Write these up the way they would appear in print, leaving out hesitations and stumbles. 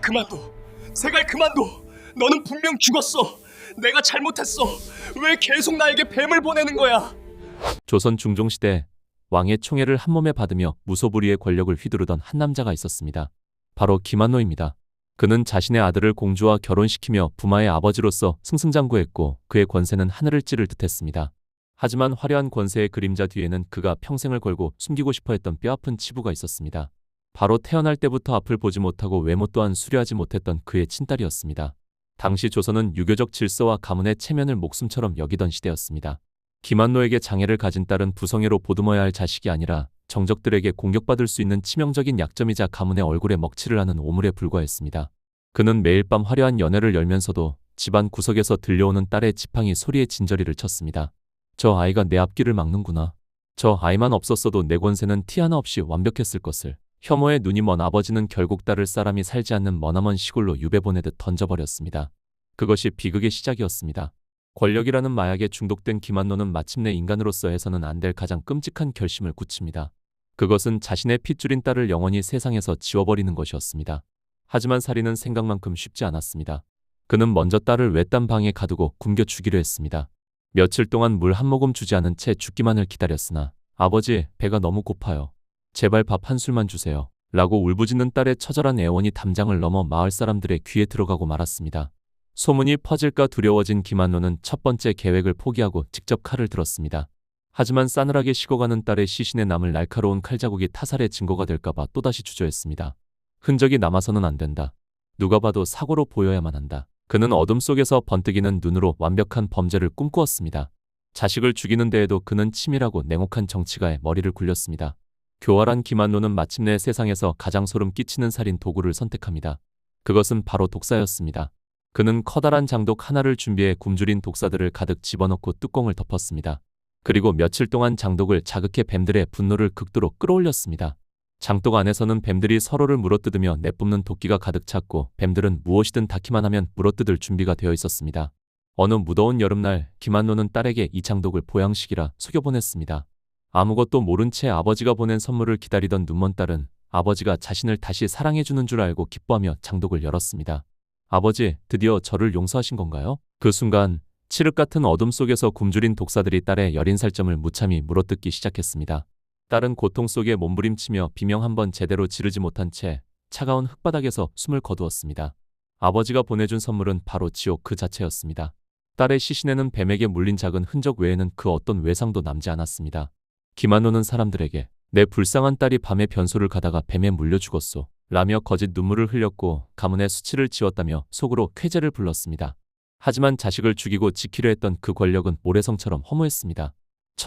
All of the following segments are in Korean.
그만둬. 세갈 그만둬. 너는 분명 죽었어. 내가 잘못했어. 왜 계속 나에게 뱀을 보내는 거야? 조선 중종시대 왕의 총애를 한몸에 받으며 무소불위의 권력을 휘두르던 한 남자가 있었습니다. 바로 김한노입니다. 그는 자신의 아들을 공주와 결혼시키며 부마의 아버지로서 승승장구했고 그의 권세는 하늘을 찌를 듯했습니다. 하지만 화려한 권세의 그림자 뒤에는 그가 평생을 걸고 숨기고 싶어했던 뼈아픈 치부가 있었습니다. 바로 태어날 때부터 앞을 보지 못하고 외모 또한 수려하지 못했던 그의 친딸이었습니다. 당시 조선은 유교적 질서와 가문의 체면을 목숨처럼 여기던 시대였습니다. 김한노에게 장애를 가진 딸은 부성애로 보듬어야 할 자식이 아니라 정적들에게 공격받을 수 있는 치명적인 약점이자 가문의 얼굴에 먹칠을 하는 오물에 불과했습니다. 그는 매일 밤 화려한 연회를 열면서도 집안 구석에서 들려오는 딸의 지팡이 소리에 진저리를 쳤습니다. 저 아이가 내 앞길을 막는구나. 저 아이만 없었어도 내 권세는 티 하나 없이 완벽했을 것을. 혐오에 눈이 먼 아버지는 결국 딸을 사람이 살지 않는 머나먼 시골로 유배 보내듯 던져버렸습니다. 그것이 비극의 시작이었습니다. 권력이라는 마약에 중독된 김한노는 마침내 인간으로서 해서는 안 될 가장 끔찍한 결심을 굳힙니다. 그것은 자신의 핏줄인 딸을 영원히 세상에서 지워버리는 것이었습니다. 하지만 살인은 생각만큼 쉽지 않았습니다. 그는 먼저 딸을 외딴 방에 가두고 굶겨 죽이려 했습니다. 며칠 동안 물 한 모금 주지 않은 채 죽기만을 기다렸으나 아버지, 배가 너무 고파요. 제발 밥 한 술만 주세요. 라고 울부짖는 딸의 처절한 애원이 담장을 넘어 마을 사람들의 귀에 들어가고 말았습니다. 소문이 퍼질까 두려워진 김한노는 첫 번째 계획을 포기하고 직접 칼을 들었습니다. 하지만 싸늘하게 식어가는 딸의 시신에 남을 날카로운 칼자국이 타살의 증거가 될까봐 또다시 주저했습니다. 흔적이 남아서는 안 된다. 누가 봐도 사고로 보여야만 한다. 그는 어둠 속에서 번뜩이는 눈으로 완벽한 범죄를 꿈꾸었습니다. 자식을 죽이는 데에도 그는 치밀하고 냉혹한 정치가에 머리를 굴렸습니다. 교활한 김한노는 마침내 세상에서 가장 소름 끼치는 살인 도구를 선택합니다. 그것은 바로 독사였습니다. 그는 커다란 장독 하나를 준비해 굶주린 독사들을 가득 집어넣고 뚜껑을 덮었습니다. 그리고 며칠 동안 장독을 자극해 뱀들의 분노를 극도로 끌어올렸습니다. 장독 안에서는 뱀들이 서로를 물어뜯으며 내뿜는 도끼가 가득 찼고 뱀들은 무엇이든 닿기만 하면 물어뜯을 준비가 되어 있었습니다. 어느 무더운 여름날 김한노는 딸에게 이 장독을 보양식이라 속여보냈습니다. 아무것도 모른 채 아버지가 보낸 선물을 기다리던 눈먼 딸은 아버지가 자신을 다시 사랑해주는 줄 알고 기뻐하며 장독을 열었습니다. 아버지, 드디어 저를 용서하신 건가요? 그 순간 칠흑 같은 어둠 속에서 굶주린 독사들이 딸의 여린 살점을 무참히 물어뜯기 시작했습니다. 딸은 고통 속에 몸부림치며 비명 한 번 제대로 지르지 못한 채 차가운 흙바닥에서 숨을 거두었습니다. 아버지가 보내준 선물은 바로 지옥 그 자체였습니다. 딸의 시신에는 뱀에게 물린 작은 흔적 외에는 그 어떤 외상도 남지 않았습니다. 김한노는 사람들에게 내 불쌍한 딸이 밤에 변소를 가다가 뱀에 물려 죽었소 라며 거짓 눈물을 흘렸고 가문의 수치를 지웠다며 속으로 쾌재를 불렀습니다. 하지만 자식을 죽이고 지키려 했던 그 권력은 모래성처럼 허무했습니다.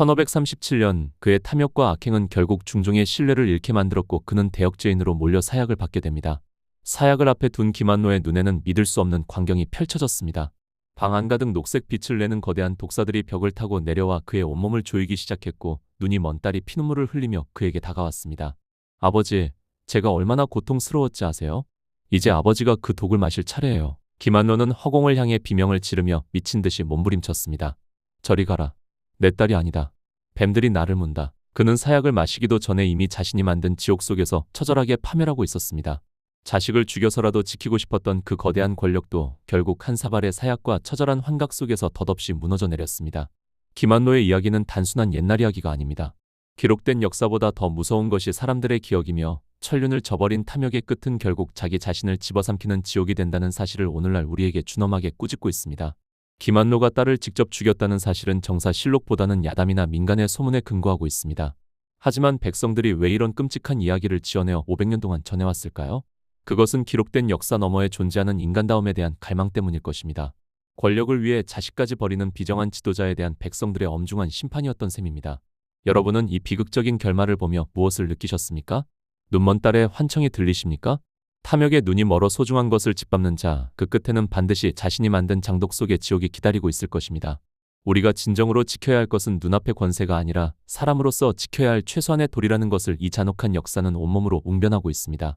1537년 그의 탐욕과 악행은 결국 중종의 신뢰를 잃게 만들었고 그는 대역죄인으로 몰려 사약을 받게 됩니다. 사약을 앞에 둔 김한노의 눈에는 믿을 수 없는 광경이 펼쳐졌습니다. 방 안가득 녹색 빛을 내는 거대한 독사들이 벽을 타고 내려와 그의 온몸을 조이기 시작했고 눈이 먼 딸이 피눈물을 흘리며 그에게 다가왔습니다. 아버지, 제가 얼마나 고통스러웠지 아세요? 이제 아버지가 그 독을 마실 차례예요. 김한노는 허공을 향해 비명을 지르며 미친 듯이 몸부림쳤습니다. 저리 가라. 내 딸이 아니다. 뱀들이 나를 문다. 그는 사약을 마시기도 전에 이미 자신이 만든 지옥 속에서 처절하게 파멸하고 있었습니다. 자식을 죽여서라도 지키고 싶었던 그 거대한 권력도 결국 한 사발의 사약과 처절한 환각 속에서 덧없이 무너져 내렸습니다. 김한노의 이야기는 단순한 옛날 이야기가 아닙니다. 기록된 역사보다 더 무서운 것이 사람들의 기억이며 천륜을 저버린 탐욕의 끝은 결국 자기 자신을 집어삼키는 지옥이 된다는 사실을 오늘날 우리에게 준엄하게 꾸짖고 있습니다. 김한노가 딸을 직접 죽였다는 사실은 정사실록보다는 야담이나 민간의 소문에 근거하고 있습니다. 하지만 백성들이 왜 이런 끔찍한 이야기를 지어내어 500년 동안 전해왔을까요? 그것은 기록된 역사 너머에 존재하는 인간다움에 대한 갈망 때문일 것입니다. 권력을 위해 자식까지 버리는 비정한 지도자에 대한 백성들의 엄중한 심판이었던 셈입니다. 여러분은 이 비극적인 결말을 보며 무엇을 느끼셨습니까? 눈먼 딸의 환청이 들리십니까? 탐욕에 눈이 멀어 소중한 것을 짓밟는 자, 그 끝에는 반드시 자신이 만든 장독 속의 지옥이 기다리고 있을 것입니다. 우리가 진정으로 지켜야 할 것은 눈앞의 권세가 아니라 사람으로서 지켜야 할 최소한의 도리라는 것을 이 잔혹한 역사는 온몸으로 웅변하고 있습니다.